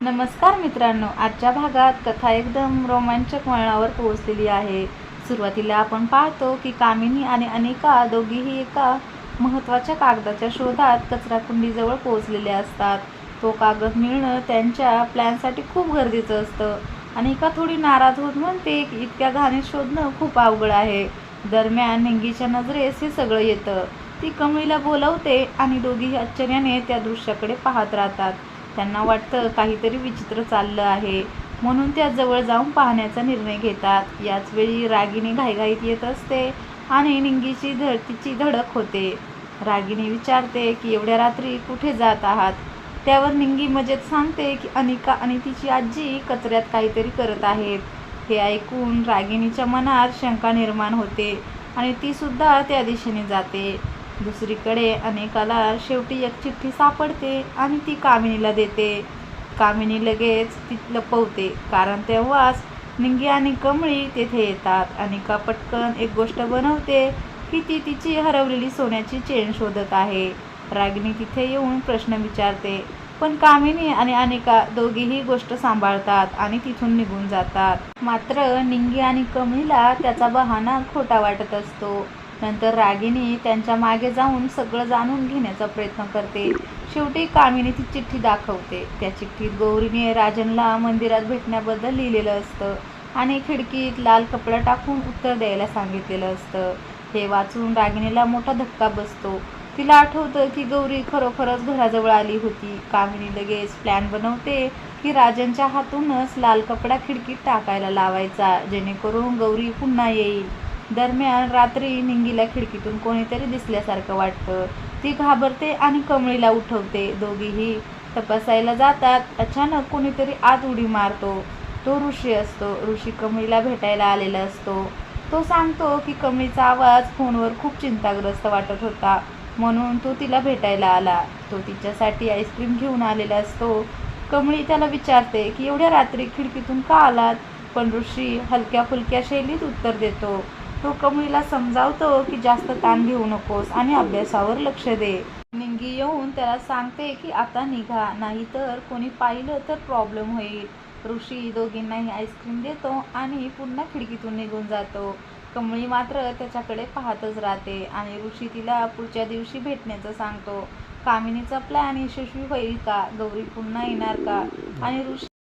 नमस्कार मित्रांनो, आजच्या भागात कथा एकदम रोमांचक वळणावर पोहोचलेली आहे। सुरुवातीला आपण पाहतो की कामिनी आणि अनिका दोघीही एका महत्त्वाच्या कागदाच्या शोधात कचराकुंडीजवळ पोहोचलेले असतात। तो कागद मिळणं त्यांच्या प्लॅनसाठी खूप गरजेचं असतं। अनिका थोडी नाराज होत म्हणते की इतक्या घाणीत शोधणं खूप अवघड आहे। दरम्यान निंगीच्या नजरेस हे सगळं येतं। ती कमळीला बोलवते आणि दोघीही आश्चर्याने त्या दृश्याकडे पाहत राहतात। त्यांना वाटतं काहीतरी विचित्र चाललं आहे, म्हणून त्या जवळ जाऊन पाहण्याचा निर्णय घेतात। याच वेळी रागिनी घाईघाईत येत असते आणि निंगीची तिची धडक होते। रागिनी विचारते की एवढ्या रात्री कुठे जात आहात? त्यावर निंगी मजेत सांगते की अनिका आणि तिची आजी कचऱ्यात काहीतरी करत आहेत। हे ऐकून रागिनीच्या मनात शंका निर्माण होते आणि ती सुद्धा त्या दिशेने जाते। दुसरीकडे अनिकाला शेवटी एक चिठ्ठी सापडते आणि ती कामिनीला देते। कामिनी लगेच ती लपवते, कारण तेव्हाच निंगी आणि कमळी तेथे येतात। अनिका पटकन एक गोष्ट बनवते की ती तिची हरवलेली सोन्याची चेन शोधत आहे। रागिनी तिथे येऊन प्रश्न विचारते, पण कामिनी आणि अनिका दोघीही गोष्ट सांभाळतात आणि तिथून निघून जातात। मात्र निंगी आणि कमळीला त्याचा बहाणा खोटा वाटत असतो। नंतर रागिनी त्यांच्या मागे जाऊन सगळं जाणून घेण्याचा प्रयत्न करते। शेवटी कामिनी ती चिठ्ठी दाखवते। त्या चिठ्ठीत गौरीने राजनला मंदिरात भेटण्याबद्दल लिहिलेलं असतं आणि खिडकीत लाल कपडा टाकून उत्तर द्यायला सांगितलेलं असतं। हे वाचून रागिनीला मोठा धक्का बसतो। तिला आठवतं की गौरी खरोखरच घराजवळ आली होती। कामिनी लगेच प्लॅन बनवते की राजनच्या हातूनच लाल कपडा खिडकीत टाकायला लावायचा, जेणेकरून गौरी पुन्हा येईल। दरम्यान रात्री निंगीला खिडकीतून कोणीतरी दिसल्यासारखं वाटतं। ती घाबरते आणि कमळीला उठवते। दोघीही तपासायला जातात। अचानक कोणीतरी आत उडी मारतो। तो ऋषी असतो। ऋषी कमळीला भेटायला आलेला असतो। तो सांगतो की कमळीचा आवाज फोनवर खूप चिंताग्रस्त वाटत होता, म्हणून तो तिला भेटायला आला। तो तिच्यासाठी आईस्क्रीम घेऊन आलेला असतो। कमळी त्याला विचारते की एवढ्या रात्री खिडकीतून का आलात? पण ऋषी हलक्या फुलक्या शैलीत उत्तर देतो। तो कमळीला समजावतो की जास्त ताण घेऊ नकोस आणि अभ्यासावर लक्ष दे। निंगी येऊन त्याला सांगते की आता निघा, नाहीतर कोणी पाहिलं तर प्रॉब्लेम होईल। ऋषी दोघींनाही आईस्क्रीम देतो आणि पुन्हा खिडकीतून निघून जातो। कमळी मात्र त्याच्याकडे पाहतच राहते आणि ऋषी तिला पुढच्या दिवशी भेटण्याचं सांगतो। कामिनीचा प्लॅन यशस्वी होईल का? गौरी पुन्हा येणार का? आणि ऋषी